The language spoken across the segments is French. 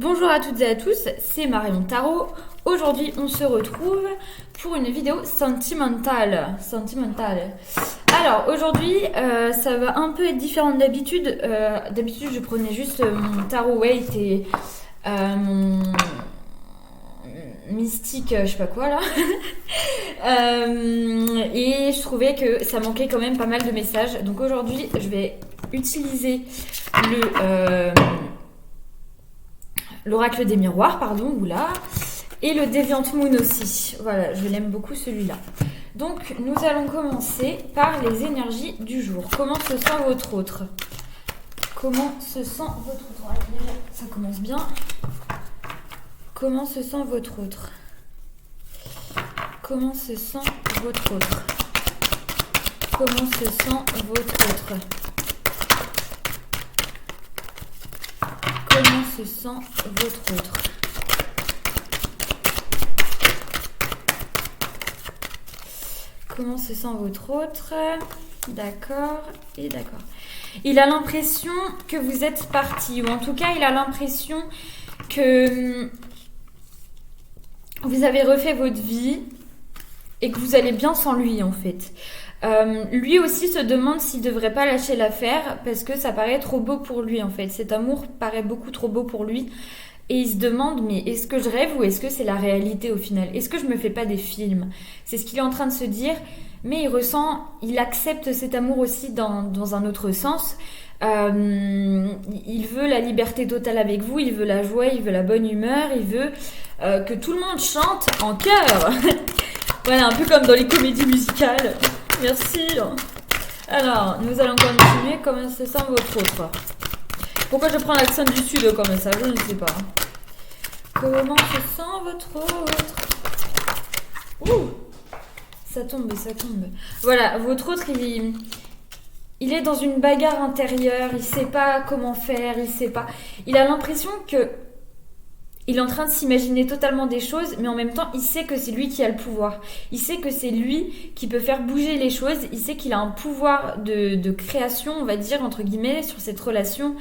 Bonjour à toutes et à tous, c'est Marion Tarot. Aujourd'hui, on se retrouve pour une vidéo sentimentale. Alors, aujourd'hui, ça va un peu être différent d'habitude. D'habitude, je prenais juste mon Tarot Weight et mon mystique, je sais pas quoi là. Et je trouvais que ça manquait quand même pas mal de messages. Donc aujourd'hui, je vais utiliser l'oracle des miroirs, et le Deviant Moon aussi. Voilà, je l'aime beaucoup celui-là. Donc, nous allons commencer par les énergies du jour. Comment se sent votre autre? Comment se sent votre autre? Déjà, ça commence bien. Comment se sent votre autre? Comment se sent votre autre? Comment se sent votre autre? Comment se sent votre autre? Comment se sent votre autre? D'accord et d'accord. Il a l'impression que vous êtes parti, ou en tout cas, il a l'impression que vous avez refait votre vie et que vous allez bien sans lui, en fait. Lui aussi se demande s'il devrait pas lâcher l'affaire parce que ça paraît trop beau pour lui, en fait. Cet amour paraît beaucoup trop beau pour lui. Et il se demande, mais est-ce que je rêve ou est-ce que c'est la réalité au final? Est-ce que je me fais pas des films? C'est ce qu'il est en train de se dire, mais il accepte cet amour aussi dans un autre sens. Il veut la liberté totale avec vous, il veut la joie, il veut la bonne humeur, il veut que tout le monde chante en chœur. Voilà, un peu comme dans les comédies musicales. Merci. Alors, nous allons continuer. Comment se sent votre autre? Pourquoi je prends l'accent du sud comme ça? Je ne sais pas. Comment se sent votre autre? Ouh, ça tombe. Voilà, votre autre, il est dans une bagarre intérieure. Il sait pas comment faire. Il a l'impression que il est en train de s'imaginer totalement des choses, mais en même temps, il sait que c'est lui qui a le pouvoir. Il sait que c'est lui qui peut faire bouger les choses. Il sait qu'il a un pouvoir de création, on va dire, entre guillemets, sur cette relation.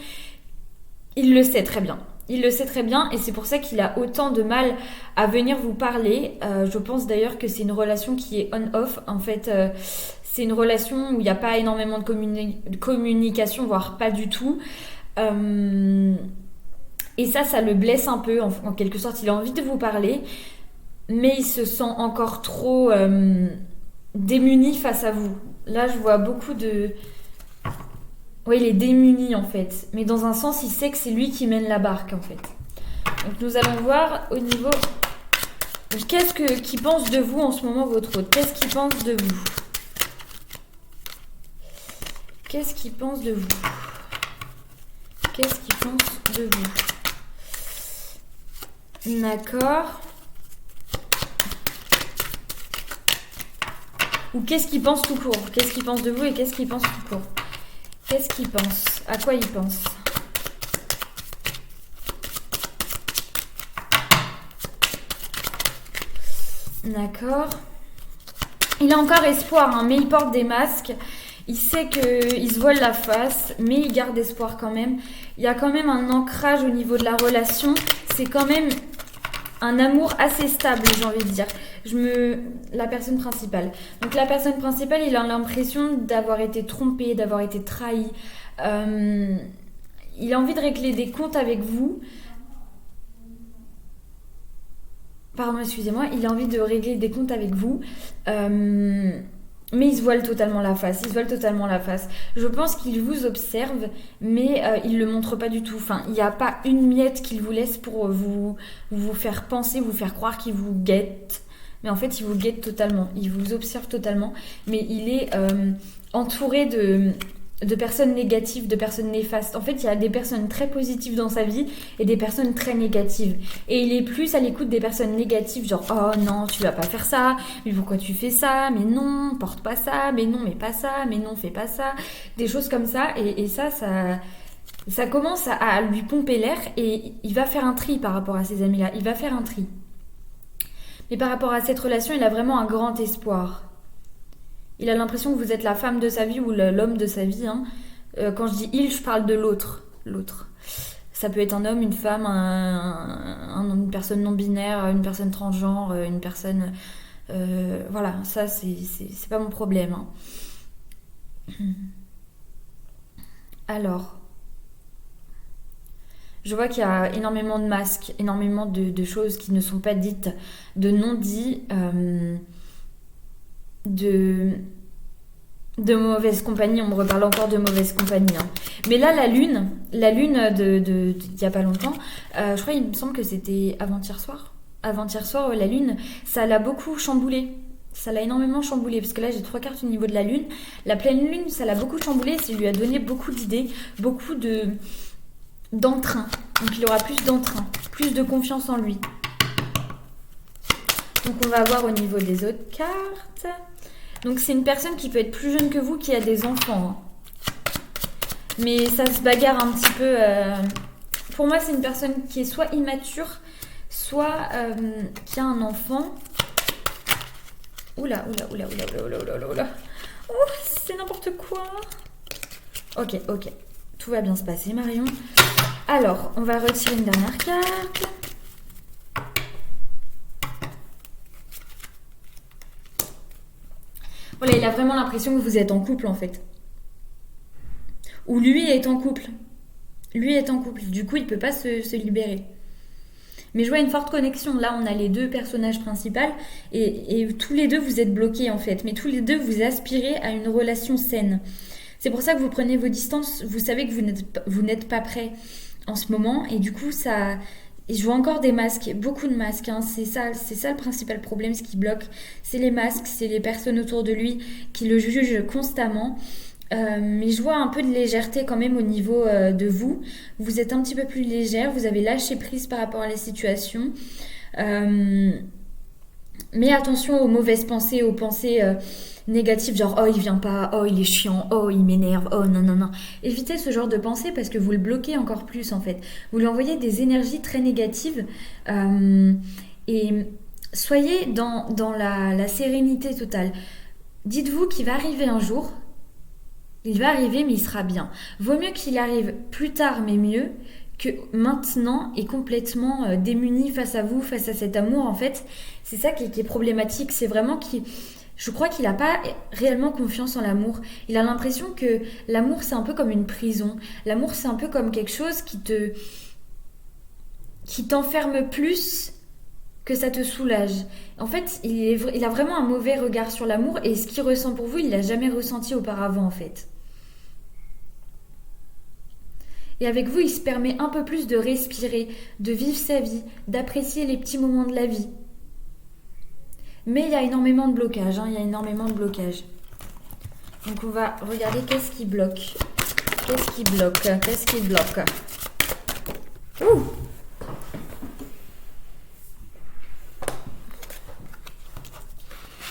Il le sait très bien. Et c'est pour ça qu'il a autant de mal à venir vous parler. Je pense d'ailleurs que c'est une relation qui est on-off. En fait, c'est une relation où il n'y a pas énormément de communication, voire pas du tout. Et ça le blesse un peu, en quelque sorte. Il a envie de vous parler, mais il se sent encore trop démuni face à vous. Là, je vois beaucoup de... Oui, il est démuni, en fait. Mais dans un sens, il sait que c'est lui qui mène la barque, en fait. Donc, nous allons voir au niveau... Qu'il pense de vous en ce moment, votre autre? Qu'est-ce qu'il pense de vous? Qu'est-ce qu'il pense de vous? Qu'est-ce qu'il pense de vous? D'accord. Ou qu'est-ce qu'il pense tout court? Qu'est-ce qu'il pense de vous et qu'est-ce qu'il pense tout court? Qu'est-ce qu'il pense? À quoi il pense? D'accord. Il a encore espoir, hein, mais il porte des masques. Il sait qu'il se voile la face, mais il garde espoir quand même. Il y a quand même un ancrage au niveau de la relation. C'est quand même un amour assez stable, j'ai envie de dire. La personne principale. Donc la personne principale, il a l'impression d'avoir été trompé, d'avoir été trahi. Il a envie de régler des comptes avec vous. Pardon, excusez-moi. Il a envie de régler des comptes avec vous. Mais il se voile totalement la face. Je pense qu'il vous observe, mais il le montre pas du tout. Enfin, il n'y a pas une miette qu'il vous laisse pour vous faire penser, vous faire croire qu'il vous guette. Mais en fait, il vous guette totalement. Il vous observe totalement. Mais il est entouré de personnes négatives, de personnes néfastes. En fait, il y a des personnes très positives dans sa vie et des personnes très négatives. Et il est plus à l'écoute des personnes négatives, genre « Oh non, tu vas pas faire ça, mais pourquoi tu fais ça? Mais non, porte pas ça, mais non, mais pas ça, mais non, fais pas ça. » Des choses comme ça. Et ça commence à lui pomper l'air et il va faire un tri par rapport à ces amis-là. Il va faire un tri. Mais par rapport à cette relation, il a vraiment un grand espoir. Il a l'impression que vous êtes la femme de sa vie ou l'homme de sa vie. Hein. Quand je dis il, je parle de l'autre. Ça peut être un homme, une femme, une personne non-binaire, une personne transgenre, une personne... voilà, ça c'est pas mon problème. Hein. Alors, je vois qu'il y a énormément de masques, énormément de choses qui ne sont pas dites, de non-dits, de mauvaise compagnie. On me reparle encore de mauvaise compagnie. Hein. Mais là, la lune d'il y a pas longtemps, je crois, il me semble que c'était avant-hier soir. Avant-hier soir, la lune, ça l'a beaucoup chamboulé. Ça l'a énormément chamboulé, parce que là j'ai 3 cartes au niveau de la lune. La pleine lune, ça l'a beaucoup chamboulé, ça lui a donné beaucoup d'idées, beaucoup d'entrain. Donc il aura plus d'entrain, plus de confiance en lui. Donc on va voir au niveau des autres cartes. Donc c'est une personne qui peut être plus jeune que vous, qui a des enfants. Hein. Mais ça se bagarre un petit peu. Pour moi, c'est une personne qui est soit immature, soit qui a un enfant. Oula. Oh, c'est n'importe quoi. Ok. Tout va bien se passer, Marion. Alors, on va retirer une dernière carte. Voilà, il a vraiment l'impression que vous êtes en couple, en fait. Ou lui est en couple. Du coup, il peut pas se libérer. Mais je vois une forte connexion. Là, on a les 2 personnages principaux et tous les 2, vous êtes bloqués en fait. Mais tous les 2, vous aspirez à une relation saine. C'est pour ça que vous prenez vos distances. Vous savez que vous n'êtes pas prêts en ce moment. Et du coup, ça... Je vois encore des masques, beaucoup de masques. Hein. C'est ça le principal problème, ce qui bloque. C'est les masques, c'est les personnes autour de lui qui le jugent constamment. Mais je vois un peu de légèreté quand même au niveau de vous. Vous êtes un petit peu plus légère, vous avez lâché prise par rapport à la situation. Mais attention aux mauvaises pensées, aux pensées négatives, genre oh il vient pas, oh il est chiant, oh il m'énerve, oh non. Évitez ce genre de pensées parce que vous le bloquez encore plus en fait. Vous lui envoyez des énergies très négatives et soyez dans la sérénité totale. Dites-vous qu'il va arriver un jour. Il va arriver, mais il sera bien. Vaut mieux qu'il arrive plus tard, mais mieux, que maintenant et complètement démuni face à vous, face à cet amour. En fait, c'est ça qui est problématique. C'est vraiment je crois qu'il n'a pas réellement confiance en l'amour. Il a l'impression que l'amour, c'est un peu comme une prison. L'amour, c'est un peu comme quelque chose qui t'enferme plus que ça te soulage. En fait, il a vraiment un mauvais regard sur l'amour et ce qu'il ressent pour vous, il l'a jamais ressenti auparavant en fait. Et avec vous, il se permet un peu plus de respirer, de vivre sa vie, d'apprécier les petits moments de la vie. Mais il y a énormément de blocages, Donc on va regarder qu'est-ce qui bloque. Ouh!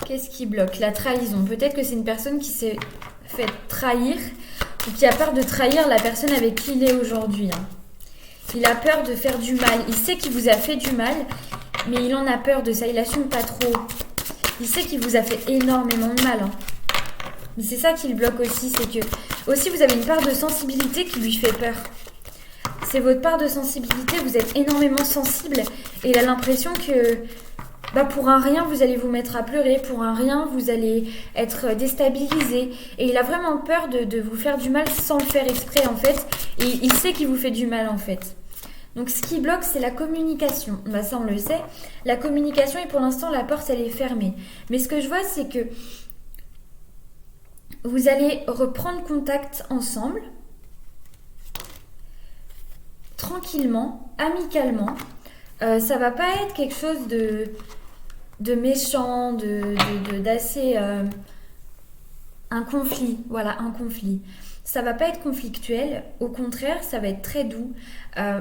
Qu'est-ce qui bloque? La trahison. Peut-être que c'est une personne qui s'est fait trahir ou qui a peur de trahir la personne avec qui il est aujourd'hui. Hein. Il a peur de faire du mal. Il sait qu'il vous a fait du mal, mais il en a peur de ça. Il assume pas trop. Il sait qu'il vous a fait énormément de mal. Hein. Mais c'est ça qui le bloque aussi. C'est que aussi vous avez une part de sensibilité qui lui fait peur. C'est votre part de sensibilité. Vous êtes énormément sensible. Et il a l'impression que... pour un rien, vous allez vous mettre à pleurer. Pour un rien, vous allez être déstabilisé. Et il a vraiment peur de vous faire du mal sans le faire exprès, en fait. Et il sait qu'il vous fait du mal, en fait. Donc, ce qui bloque, c'est la communication. Ça, on le sait. La communication, et pour l'instant, la porte, elle est fermée. Mais ce que je vois, c'est que vous allez reprendre contact ensemble, tranquillement, amicalement. Ça va pas être quelque chose de méchant, d'assez... un conflit, un conflit. Ça va pas être conflictuel, au contraire, ça va être très doux.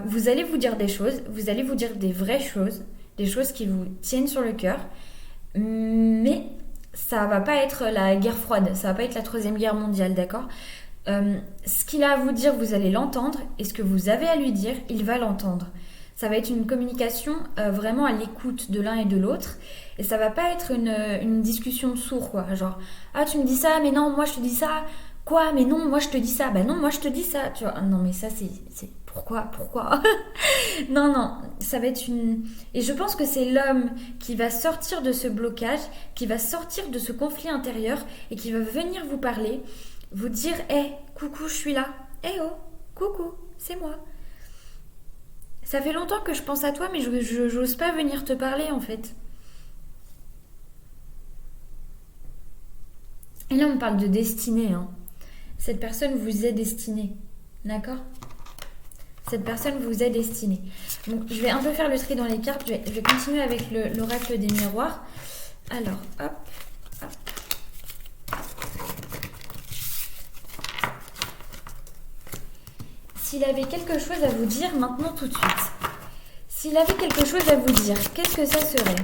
Vous allez vous dire des choses, vous allez vous dire des vraies choses, des choses qui vous tiennent sur le cœur, mais ça va pas être la guerre froide, ça va pas être la 3e guerre mondiale, d'accord ? Ce qu'il a à vous dire, vous allez l'entendre, et ce que vous avez à lui dire, il va l'entendre. Ça va être une communication vraiment à l'écoute de l'un et de l'autre. Et ça va pas être une discussion de sourds, quoi. Genre, ah, tu me dis ça, mais non, moi je te dis ça. Quoi? Mais non, moi je te dis ça. Bah non, moi je te dis ça. Tu vois? Ah non, mais ça c'est pourquoi? Non, non, ça va être une... Et je pense que c'est l'homme qui va sortir de ce blocage, qui va sortir de ce conflit intérieur et qui va venir vous parler, vous dire, hé, coucou, je suis là. Eh oh, coucou, c'est moi. Ça fait longtemps que je pense à toi, mais je n'ose pas venir te parler en fait. Et là, on parle de destinée. Hein. Cette personne vous est destinée. D'accord? Cette personne vous est destinée. Donc, je vais un peu faire le tri dans les cartes. Je vais continuer avec l'oracle des miroirs. Alors, hop, hop. S'il avait quelque chose à vous dire maintenant tout de suite. S'il avait quelque chose à vous dire, qu'est-ce que ça serait?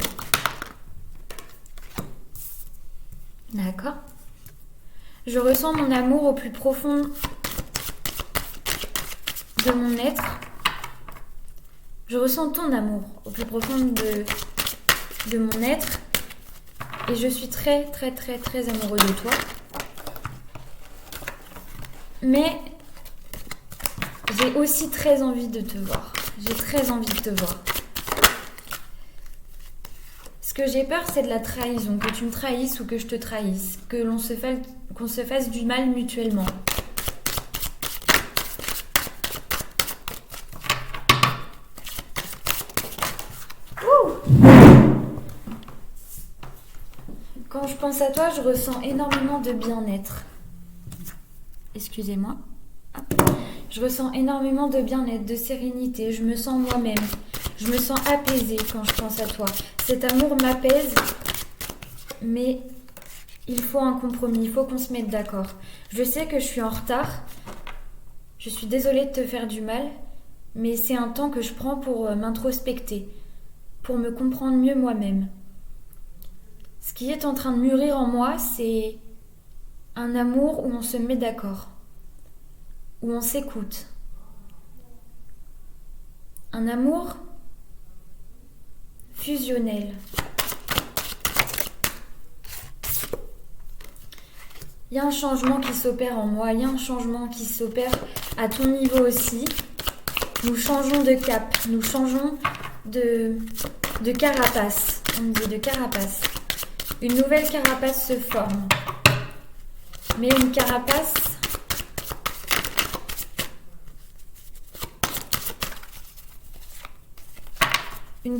D'accord. Je ressens mon amour au plus profond de mon être. Je ressens ton amour au plus profond de mon être. Et je suis très, très, très, très amoureux de toi. Mais j'ai aussi très envie de te voir. J'ai très envie de te voir. Ce que j'ai peur, c'est de la trahison. Que tu me trahisses ou que je te trahisse. Qu'on se fasse du mal mutuellement. Quand je pense à toi, je ressens énormément de bien-être. Excusez-moi. Je ressens énormément de bien-être, de sérénité. Je me sens moi-même. Je me sens apaisée quand je pense à toi. Cet amour m'apaise, mais il faut un compromis. Il faut qu'on se mette d'accord. Je sais que je suis en retard. Je suis désolée de te faire du mal, mais c'est un temps que je prends pour m'introspecter, pour me comprendre mieux moi-même. Ce qui est en train de mûrir en moi, c'est un amour où on se met d'accord, où on s'écoute. Un amour fusionnel. Il y a un changement qui s'opère en moi, il y a un changement qui s'opère à ton niveau aussi. Nous changeons de cap, nous changeons de carapace. On dit de carapace. Une nouvelle carapace se forme. Mais une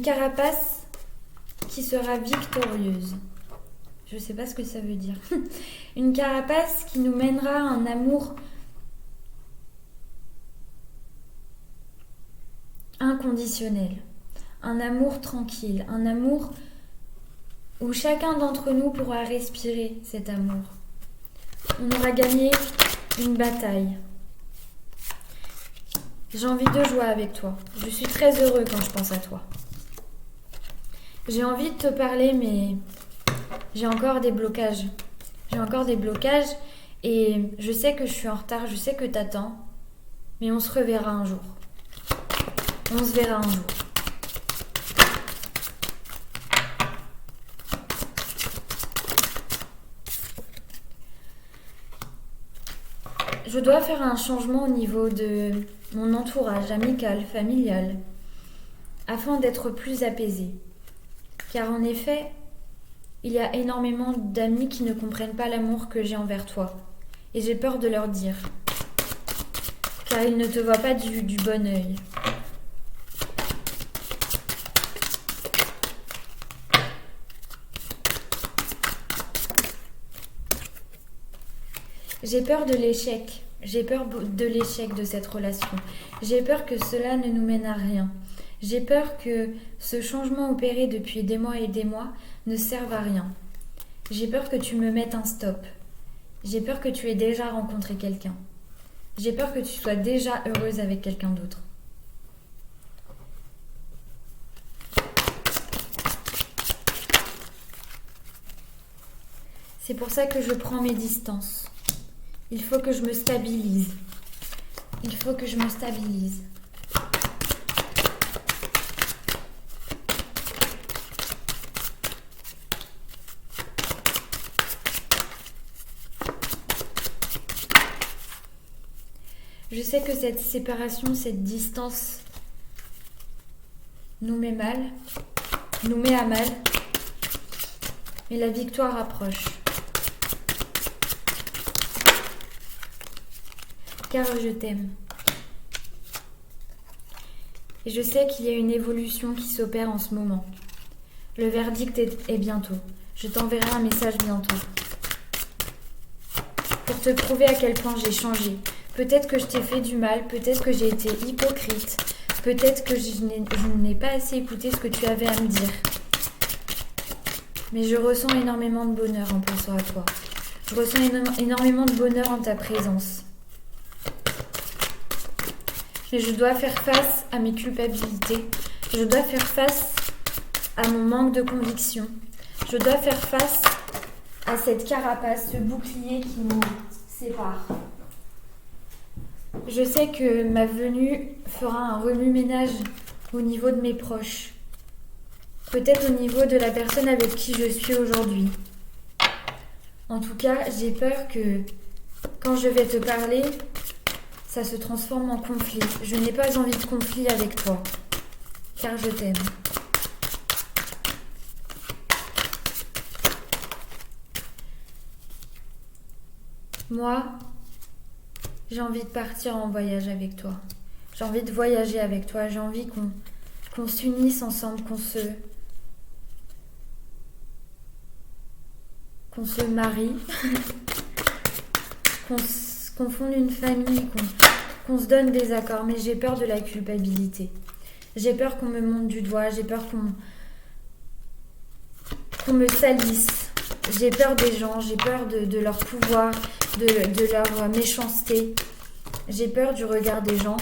carapace qui sera victorieuse. Je ne sais pas ce que ça veut dire. Une carapace qui nous mènera à un amour inconditionnel, un amour tranquille, un amour où chacun d'entre nous pourra respirer cet amour. On aura gagné une bataille. J'ai envie de jouer avec toi. Je suis très heureux quand je pense à toi. J'ai envie de te parler, mais j'ai encore des blocages. J'ai encore des blocages et je sais que je suis en retard, je sais que t'attends, mais on se reverra un jour. On se verra un jour. Je dois faire un changement au niveau de mon entourage amical, familial, afin d'être plus apaisée. Car en effet, il y a énormément d'amis qui ne comprennent pas l'amour que j'ai envers toi. Et j'ai peur de leur dire. Car ils ne te voient pas du bon œil. J'ai peur de l'échec. J'ai peur de l'échec de cette relation. J'ai peur que cela ne nous mène à rien. J'ai peur que ce changement opéré depuis des mois et des mois ne serve à rien. J'ai peur que tu me mettes un stop. J'ai peur que tu aies déjà rencontré quelqu'un. J'ai peur que tu sois déjà heureuse avec quelqu'un d'autre. C'est pour ça que je prends mes distances. Il faut que je me stabilise. Il faut que je me stabilise. Je sais que cette séparation, cette distance nous met mal, nous met à mal, mais la victoire approche. Car je t'aime. Et je sais qu'il y a une évolution qui s'opère en ce moment. Le verdict est bientôt. Je t'enverrai un message bientôt. Pour te prouver à quel point j'ai changé. Peut-être que je t'ai fait du mal, peut-être que j'ai été hypocrite, peut-être que je n'ai pas assez écouté ce que tu avais à me dire. Mais je ressens énormément de bonheur en pensant à toi. Je ressens énormément de bonheur en ta présence. Mais je dois faire face à mes culpabilités. Je dois faire face à mon manque de conviction. Je dois faire face à cette carapace, ce bouclier qui nous sépare. Je sais que ma venue fera un remue-ménage au niveau de mes proches. Peut-être au niveau de la personne avec qui je suis aujourd'hui. En tout cas, j'ai peur que quand je vais te parler, ça se transforme en conflit. Je n'ai pas envie de conflit avec toi, car je t'aime. Moi, j'ai envie de partir en voyage avec toi. J'ai envie de voyager avec toi. J'ai envie qu'on s'unisse ensemble, qu'on se marie, qu'on fonde une famille, qu'on se donne des accords. Mais j'ai peur de la culpabilité. J'ai peur qu'on me monte du doigt. J'ai peur qu'on me salisse. J'ai peur des gens. J'ai peur de leur pouvoir, de leur méchanceté. J'ai peur du regard des gens.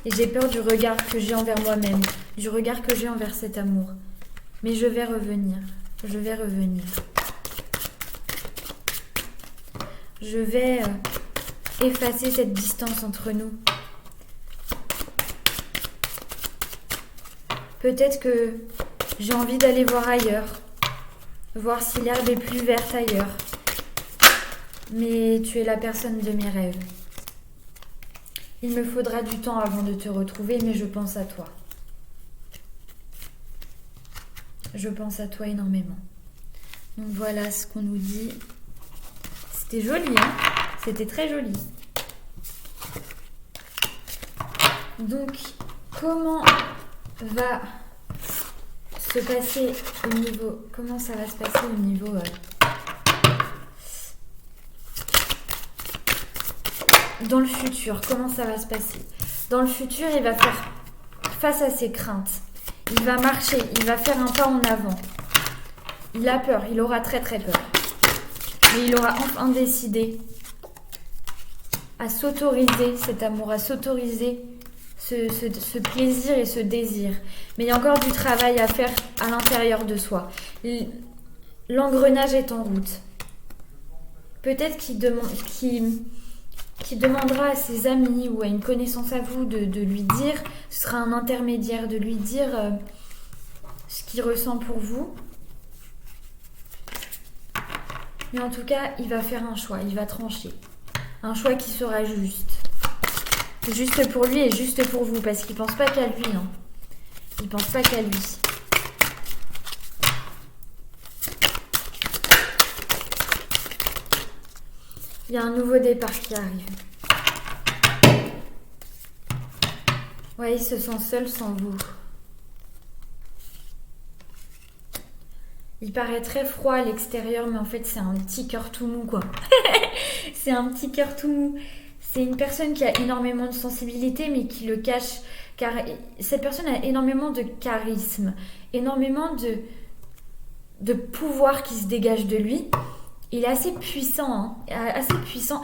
Et j'ai peur du regard que j'ai envers moi-même. Du regard que j'ai envers cet amour. Mais je vais revenir. Je vais revenir. Je vais effacer cette distance entre nous. Peut-être que j'ai envie d'aller voir ailleurs. Voir si l'herbe est plus verte ailleurs. Mais tu es la personne de mes rêves. Il me faudra du temps avant de te retrouver, mais je pense à toi. Je pense à toi énormément. Donc voilà ce qu'on nous dit. C'était joli, hein? C'était très joli. Donc, comment va se passer au niveau... Comment ça va se passer au niveau... Dans le futur, comment ça va se passer? Dans le futur, il va faire face à ses craintes. Il va marcher, il va faire un pas en avant. Il a peur, il aura très très peur. Mais il aura enfin décidé à s'autoriser cet amour, à s'autoriser ce plaisir et ce désir. Mais il y a encore du travail à faire à l'intérieur de soi. L'engrenage est en route. Peut-être qu'il demandera à ses amis ou à une connaissance à vous de lui dire, ce sera un intermédiaire, de lui dire ce qu'il ressent pour vous. Mais en tout cas, il va faire un choix, il va trancher. Un choix qui sera juste. Juste pour lui et juste pour vous, parce qu'il pense pas qu'à lui. Hein. Il pense pas qu'à lui. Il y a un nouveau départ qui arrive. Ouais, il se sent seul sans vous. Il paraît très froid à l'extérieur, mais en fait, c'est un petit cœur tout mou, quoi. C'est un petit cœur tout mou. C'est une personne qui a énormément de sensibilité, mais qui le cache. Car cette personne a énormément de charisme, énormément de pouvoir qui se dégage de lui. Il est assez puissant,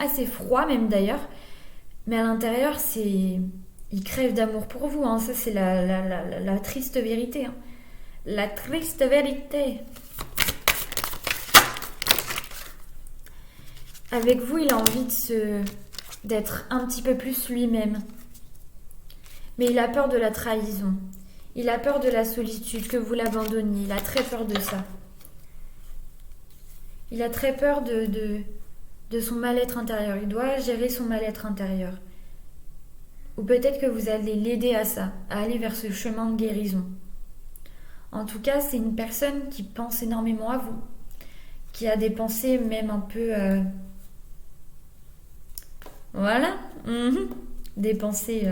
assez froid même d'ailleurs. Mais à l'intérieur, il crève d'amour pour vous. Hein. Ça, c'est la triste vérité. Hein. La triste vérité. Avec vous, il a envie d'être un petit peu plus lui-même. Mais il a peur de la trahison. Il a peur de la solitude, que vous l'abandonniez. Il a très peur de ça. Il a très peur de son mal-être intérieur. Il doit gérer son mal-être intérieur. Ou peut-être que vous allez l'aider à ça, à aller vers ce chemin de guérison. En tout cas, c'est une personne qui pense énormément à vous, qui a des pensées même un peu... Voilà, des pensées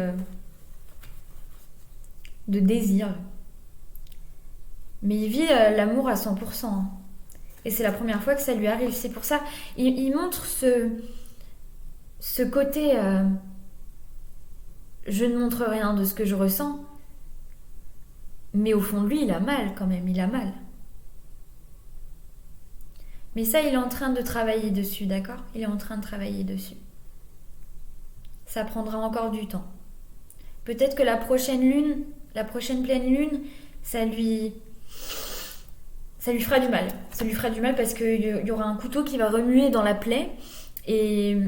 de désir. Mais il vit l'amour à 100%. Hein. Et c'est la première fois que ça lui arrive. C'est pour ça, il montre ce côté... je ne montre rien de ce que je ressens. Mais au fond de lui, il a mal quand même, il a mal. Mais ça, il est en train de travailler dessus, d'accord ? Il est en train de travailler dessus. Ça prendra encore du temps. Peut-être que la prochaine pleine lune, ça lui fera du mal. Ça lui fera du mal parce qu'il y aura un couteau qui va remuer dans la plaie et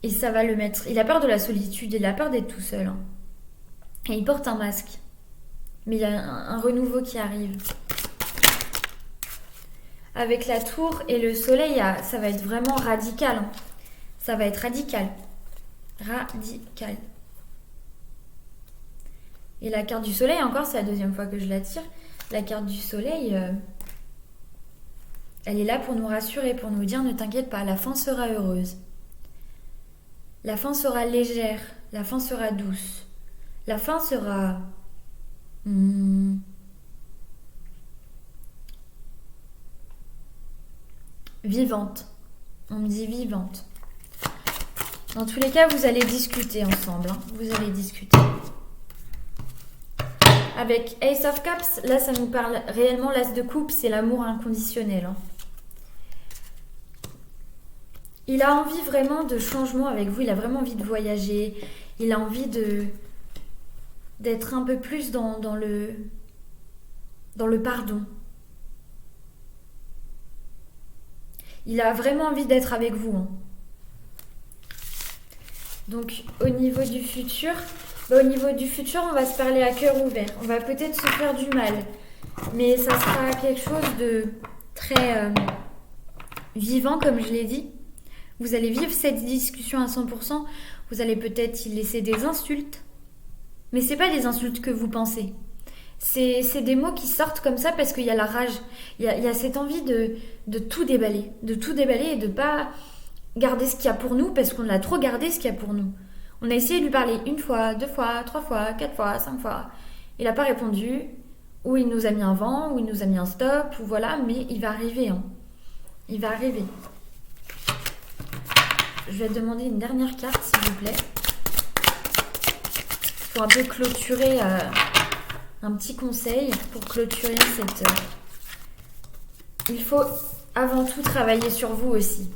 ça va le mettre... Il a peur de la solitude, il a peur d'être tout seul. Hein. Et il porte un masque. Mais il y a un renouveau qui arrive. Avec la tour et le soleil, ça va être vraiment radical. Hein. Ça va être radical. Radical. Et la carte du soleil, encore, c'est la deuxième fois que je la tire. La carte du soleil, elle est là pour nous rassurer, pour nous dire ne t'inquiète pas, la fin sera heureuse. La fin sera légère, la fin sera douce. La fin sera... vivante. On me dit vivante. Dans tous les cas, vous allez discuter ensemble. Hein. Vous allez discuter. Avec Ace of Cups, là, ça nous parle réellement, l'As de coupe, c'est l'amour inconditionnel. Hein. Il a envie vraiment de changement avec vous. Il a vraiment envie de voyager. Il a envie d'être un peu plus dans le pardon. Il a vraiment envie d'être avec vous. Hein. Donc, au niveau du futur, on va se parler à cœur ouvert. On va peut-être se faire du mal. Mais ça sera quelque chose de très vivant, comme je l'ai dit. Vous allez vivre cette discussion à 100%. Vous allez peut-être y laisser des insultes. Mais c'est pas des insultes que vous pensez. C'est des mots qui sortent comme ça parce qu'il y a la rage. Il y a cette envie de tout déballer. De tout déballer et de pas garder ce qu'il y a pour nous parce qu'on a trop gardé ce qu'il y a pour nous. On a essayé de lui parler 1 fois, 2 fois, 3 fois, 4 fois, 5 fois. Il n'a pas répondu. Ou il nous a mis un vent, ou il nous a mis un stop, ou voilà. Mais il va arriver. Hein. Il va arriver. Je vais demander une dernière carte, s'il vous plaît. Pour un peu clôturer... un petit conseil pour clôturer cette... Il faut avant tout travailler sur vous aussi.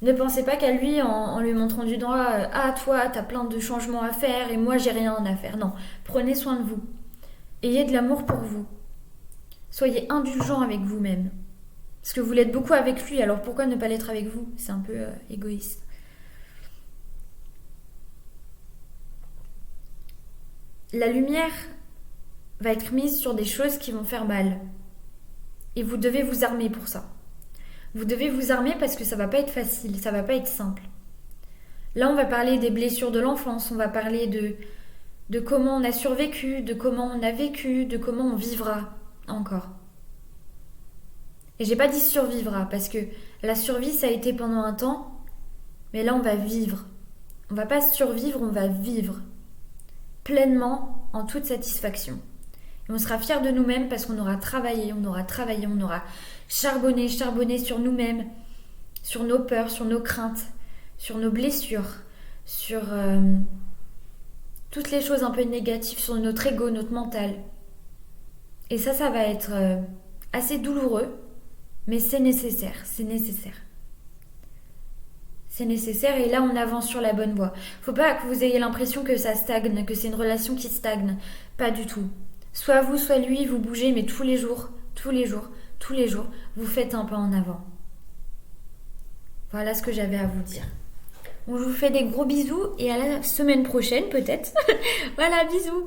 Ne pensez pas qu'à lui en lui montrant du doigt « Ah, toi, t'as plein de changements à faire et moi, j'ai rien à faire. » Non, prenez soin de vous. Ayez de l'amour pour vous. Soyez indulgent avec vous-même. Parce que vous l'êtes beaucoup avec lui, alors pourquoi ne pas l'être avec vous ? C'est un peu égoïste. La lumière va être mise sur des choses qui vont faire mal. Et vous devez vous armer pour ça. Vous devez vous armer parce que ça va pas être facile, ça va pas être simple. Là, on va parler des blessures de l'enfance, on va parler de comment on a survécu, de comment on a vécu, de comment on vivra encore. Et j'ai pas dit survivra parce que la survie, ça a été pendant un temps, mais là, on va vivre. On va pas survivre, on va vivre pleinement en toute satisfaction. Et on sera fiers de nous-mêmes parce qu'on aura travaillé, on aura charbonné sur nous-mêmes, sur nos peurs, sur nos craintes, sur nos blessures, sur toutes les choses un peu négatives, sur notre ego, notre mental. Et ça va être assez douloureux, mais c'est nécessaire, c'est nécessaire. C'est nécessaire et là on avance sur la bonne voie. Faut pas que vous ayez l'impression que ça stagne, que c'est une relation qui stagne. Pas du tout. Soit vous, soit lui, vous bougez, mais tous les jours, vous faites un pas en avant. Voilà ce que j'avais à vous dire. Bon, je vous fais des gros bisous et à la semaine prochaine peut-être. Voilà, bisous.